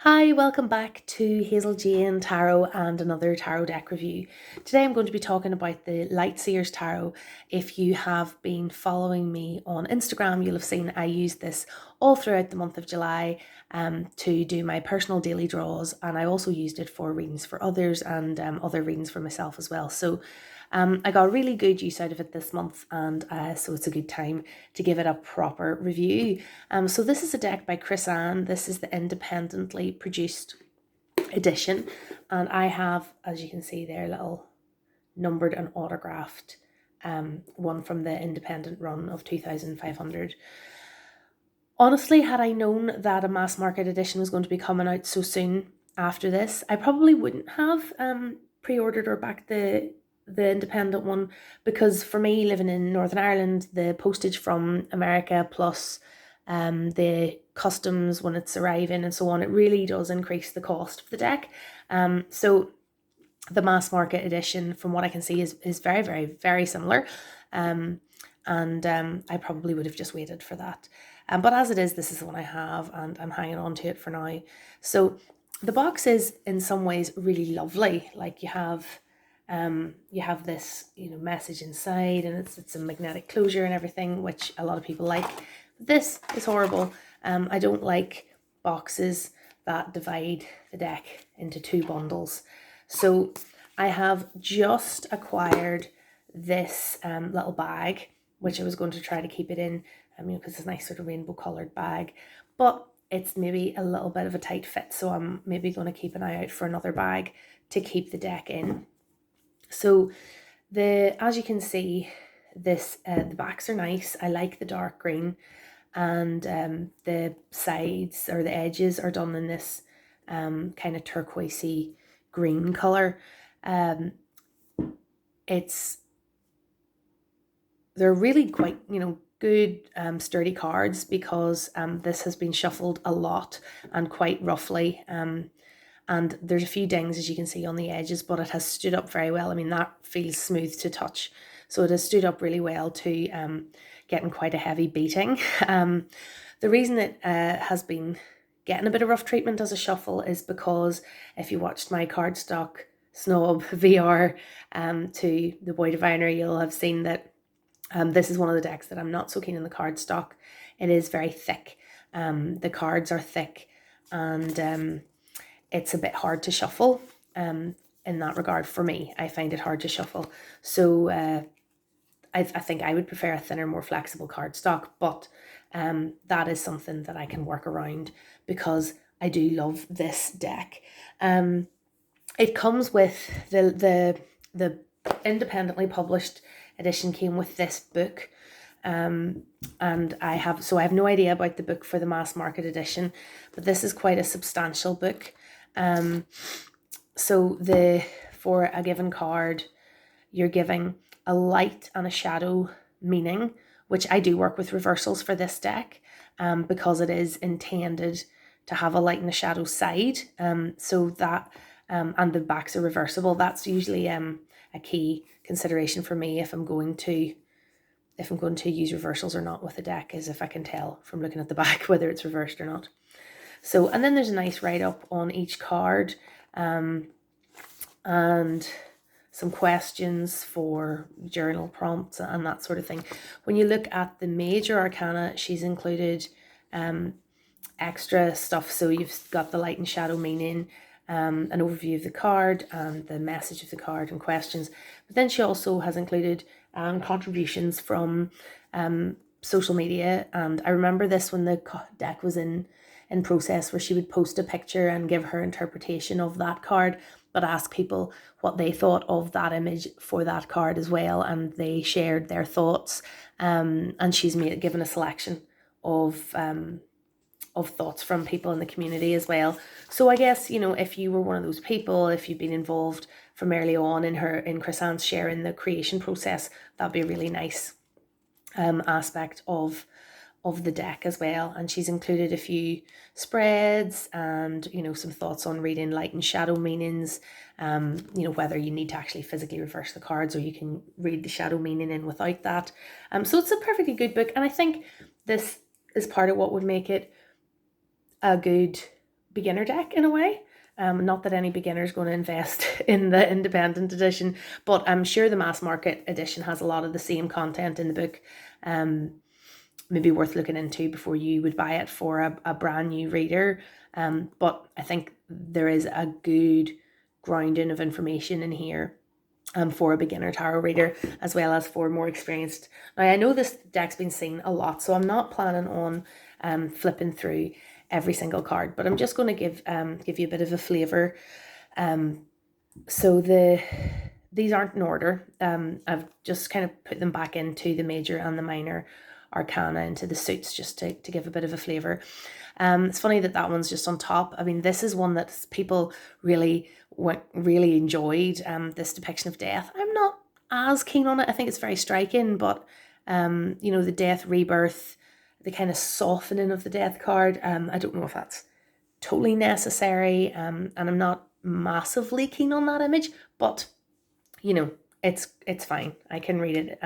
Hi, welcome back to Hazel Jane Tarot and another tarot deck review. Today I'm going to be talking about the Lightseers Tarot. If you have been following me on Instagram, you'll have seen I used this all throughout the month of July to do my personal daily draws, and I also used it for readings for others and other readings for myself as well. So I got really good use out of it this month, and so it's a good time to give it a proper review. So this is a deck by Chris Ann. This is the independently produced edition, and I have, as you can see there, little numbered and autographed one from the independent run of 2,500. Honestly, had I known that a mass market edition was going to be coming out so soon after this, I probably wouldn't have pre-ordered or backed the independent one, because for me, living in Northern Ireland, the postage from America plus the customs when it's arriving and so on, it really does increase the cost of the deck. So the mass market edition, from what I can see, is very, very, very similar. I probably would have just waited for that. But as it is, this is the one I have, and I'm hanging on to it for now. So the box is in some ways really lovely. Like you have this, message inside, and it's a magnetic closure and everything, which a lot of people like. This is horrible. I don't like boxes that divide the deck into two bundles. So I have just acquired this little bag, which I was going to try to keep it in, because it's a nice sort of rainbow coloured bag, but it's maybe a little bit of a tight fit, so I'm maybe going to keep an eye out for another bag to keep the deck in. So as you can see, the backs are nice. I like the dark green, and the sides or the edges are done in this kind of turquoisey green color. They're really quite good sturdy cards, because this has been shuffled a lot and quite roughly, and there's a few dings, as you can see, on the edges, but it has stood up very well. I mean, that feels smooth to touch, so it has stood up really well to getting quite a heavy beating. The reason it has been getting a bit of rough treatment as a shuffle is because if you watched my cardstock snob VR to the Boy Diviner, you'll have seen that this is one of the decks that I'm not so keen on the cardstock. It is very thick. The cards are thick, and it's a bit hard to shuffle in that regard. For me, I find it hard to shuffle. So I think I would prefer a thinner, more flexible cardstock, but that is something that I can work around, because I do love this deck. It comes with the independently published edition came with this book, and I have no idea about the book for the mass market edition, but this is quite a substantial book. For a given card, you're giving a light and a shadow meaning, which I do work with reversals for this deck, because it is intended to have a light and a shadow side. So that and the backs are reversible. That's usually a key consideration for me if I'm going to use reversals or not with a deck, is if I can tell from looking at the back whether it's reversed or not. So, and then there's a nice write-up on each card, and some questions for journal prompts and that sort of thing. When you look at the major arcana, she's included extra stuff. So you've got the light and shadow meaning, an overview of the card and the message of the card and questions. But then she also has included contributions from social media. And I remember this when the deck was in process, where she would post a picture and give her interpretation of that card, but ask people what they thought of that image for that card as well, and they shared their thoughts. And she's given a selection of thoughts from people in the community as well. So I guess, if you were one of those people, if you've been involved from early on in Chris Ann's share in the creation process, that'd be a really nice aspect of the deck as well. And she's included a few spreads and some thoughts on reading light and shadow meanings, whether you need to actually physically reverse the cards or you can read the shadow meaning in without that. So it's a perfectly good book, and I think this is part of what would make it a good beginner deck in a way. Not that any beginner is going to invest in the independent edition, but I'm sure the mass market edition has a lot of the same content in the book. Maybe worth looking into before you would buy it for a brand new reader. But I think there is a good grounding of information in here for a beginner tarot reader, as well as for more experienced. Now, I know this deck's been seen a lot, so I'm not planning on flipping through every single card, but I'm just going to give you a bit of a flavour. So these aren't in order. I've just kind of put them back into the major and the minor arcana, into the suits, just to give a bit of a flavour. It's funny that one's just on top. I mean, this is one that people really enjoyed, this depiction of death. I'm not as keen on it. I think it's very striking, but the death, rebirth, the kind of softening of the death card, I don't know if that's totally necessary, and I'm not massively keen on that image, but it's fine. I can read it.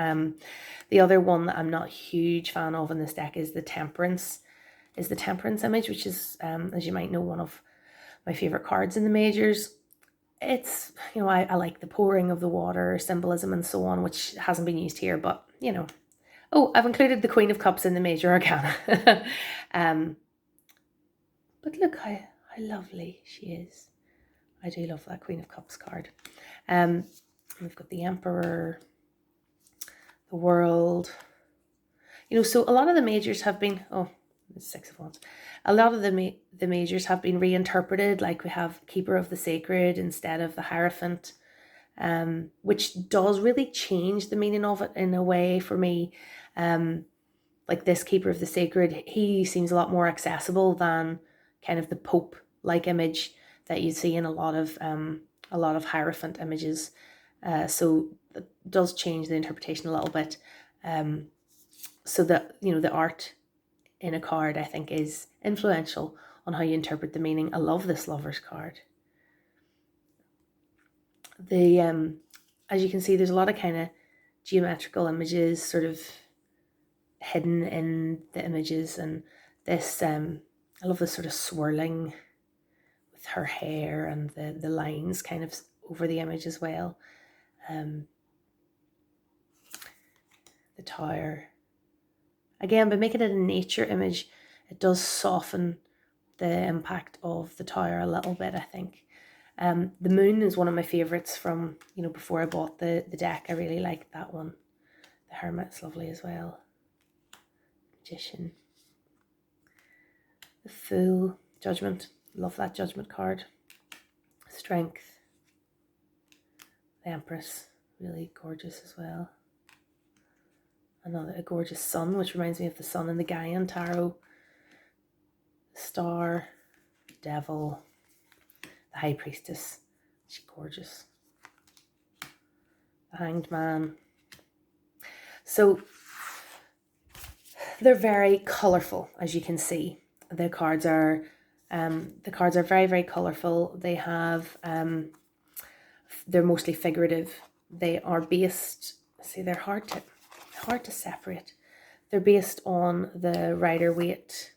The other one that I'm not a huge fan of in this deck is the temperance image, which is, as you might know, one of my favorite cards in the majors. It's, I like the pouring of the water symbolism and so on, which hasn't been used here, but oh, I've included the Queen of Cups in the major arcana. But look how lovely she is. I do love that Queen of Cups card. We've got the Emperor, the World. So a lot of the majors have been, Six of Wands. A lot of the majors have been reinterpreted, like we have Keeper of the Sacred instead of the Hierophant, which does really change the meaning of it in a way for me. Like this Keeper of the Sacred, he seems a lot more accessible than kind of the Pope-like image that you see in a lot of Hierophant images. So it does change the interpretation a little bit. So that, the art in a card, I think, is influential on how you interpret the meaning. I love this Lover's card. As you can see, there's a lot of kind of geometrical images sort of hidden in the images, and this, I love this sort of swirling with her hair and the lines kind of over the image as well. The Tower. Again, by making it a nature image, it does soften the impact of the Tower a little bit, I think. The Moon is one of my favourites from, before I bought the deck. I really liked that one. The Hermit's lovely as well. Magician. The Fool. Judgment. Love that Judgment card. Strength. The Empress. Really gorgeous as well. A gorgeous Sun, which reminds me of the Sun in the Gaian Tarot. The Star. Devil. The High Priestess. She's gorgeous. The Hanged Man. So they're very colourful, as you can see. The cards are very, very colourful. They have they're mostly figurative. They are based, they're hard to separate. They're based on the Rider-Waite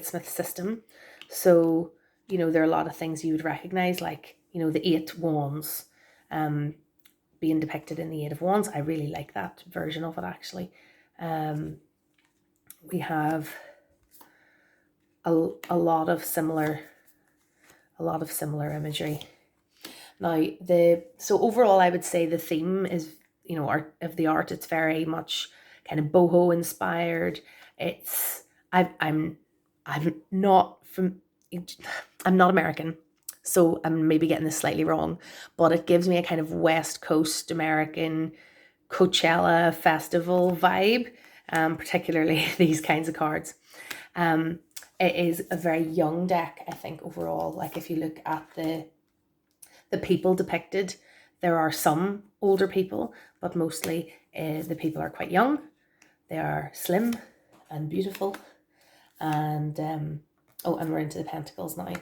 Smith system. So, there are a lot of things you would recognise, like, the 8 wands being depicted in the 8 of Wands. I really like that version of it, actually. We have a lot of similar imagery. Now, so overall, I would say the theme is, art of the art. It's very much kind of boho inspired. I'm not American, so I'm maybe getting this slightly wrong, but it gives me a kind of West Coast American Coachella festival vibe, particularly these kinds of cards. It is a very young deck, I think, overall. Like, if you look at the people depicted, there are some older people, but mostly the people are quite young. They are slim and beautiful, and and we're into the Pentacles now.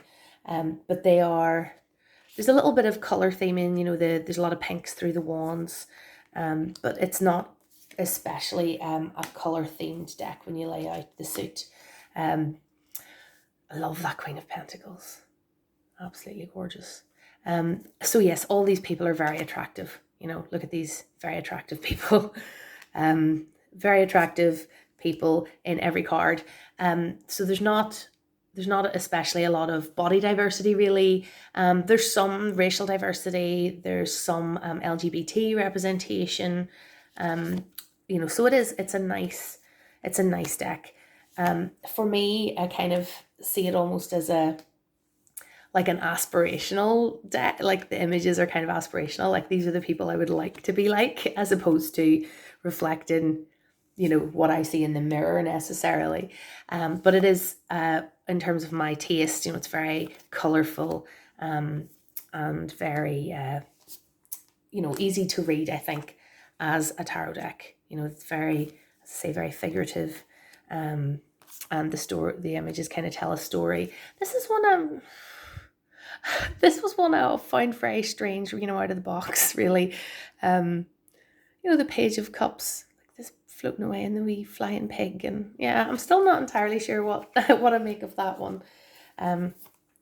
But there's a little bit of colour theming, there's a lot of pinks through the wands, but it's not especially a colour themed deck when you lay out the suit. I love that Queen of Pentacles. Absolutely gorgeous. So yes, all these people are very attractive. You know, look at these very attractive people. Very attractive people in every card. So there's not especially a lot of body diversity really. There's some racial diversity. There's some LGBT representation. You know, so it's a nice deck. For me, I kind of see it almost as like an aspirational deck. Like the images are kind of aspirational. Like these are the people I would like to be like, as opposed to reflecting, you know, what I see in the mirror necessarily. But it is, in terms of my taste, you know, it's very colorful, and very, you know, easy to read, I think, as a tarot deck. You know, it's very, say, very figurative. And the images kind of tell a story. This is one this was one I found very strange, you know, out of the box, really. You know, the Page of Cups, like this floating away in the wee flying pig. And yeah, I'm still not entirely sure what I make of that one.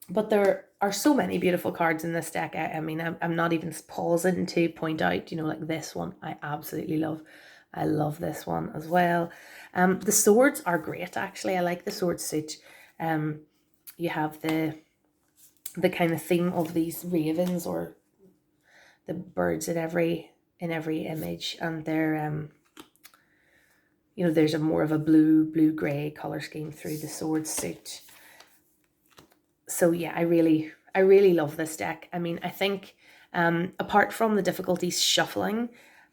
But there are so many beautiful cards in this deck. I mean, I'm not even pausing to point out, you know, like this one I absolutely love. I love this one as well. The swords are great, actually. I like the sword suit. You have the kind of theme of these ravens, or the birds in every image, and they're you know, there's a more of a blue gray color scheme through the sword suit. So yeah, I really love this deck. I mean, I think apart from the difficulties shuffling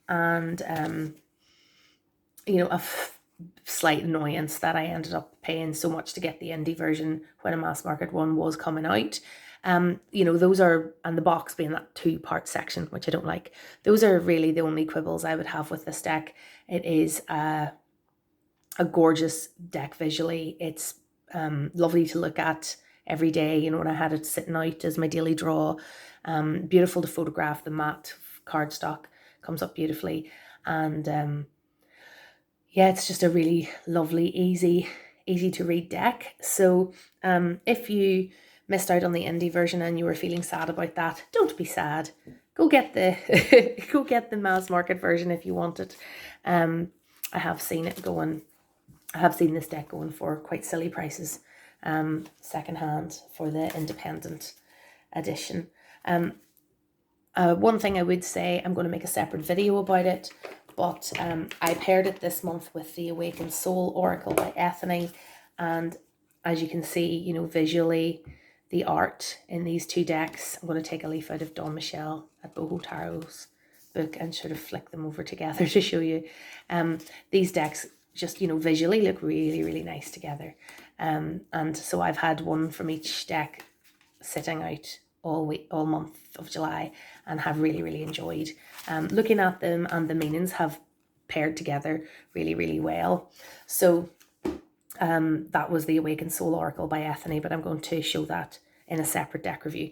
and you know, a slight annoyance that I ended up paying so much to get the indie version when a mass market one was coming out. You know, those are, and the box being that 2-part section, which I don't like. Those are really the only quibbles I would have with this deck. It is a gorgeous deck visually. It's lovely to look at every day. You know, when I had it sitting out as my daily draw, beautiful to photograph. The matte cardstock comes up beautifully, and yeah, it's just a really lovely, easy to read deck. So if you missed out on the indie version and you were feeling sad about that, don't be sad. Go get the go get the mass market version if you want it. I have seen it going. I have seen this deck going for quite silly prices, secondhand, for the independent edition. One thing I would say, I'm going to make a separate video about it, but I paired it this month with the Awakened Soul Oracle by Ethany, and as you can see, you know, visually, the art in these two decks. I'm going to take a leaf out of Dawn Michelle at Boho Tarot's book and sort of flick them over together to show you. These decks just, you know, visually look really nice together. And so I've had one from each deck sitting out all month of July, and have really enjoyed looking at them, and the meanings have paired together really well. So that was the Awakened Soul Oracle by Ethany, but I'm going to show that in a separate deck review.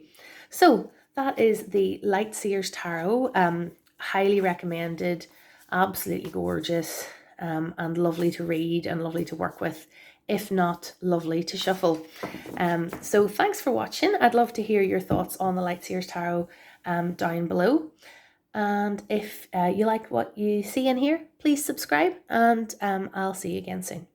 So that is the Lightseers Tarot. Highly recommended, absolutely gorgeous, and lovely to read and lovely to work with, if not lovely to shuffle. So thanks for watching. I'd love to hear your thoughts on the Lightseers Tarot down below. And if you like what you see in here, please subscribe, and I'll see you again soon.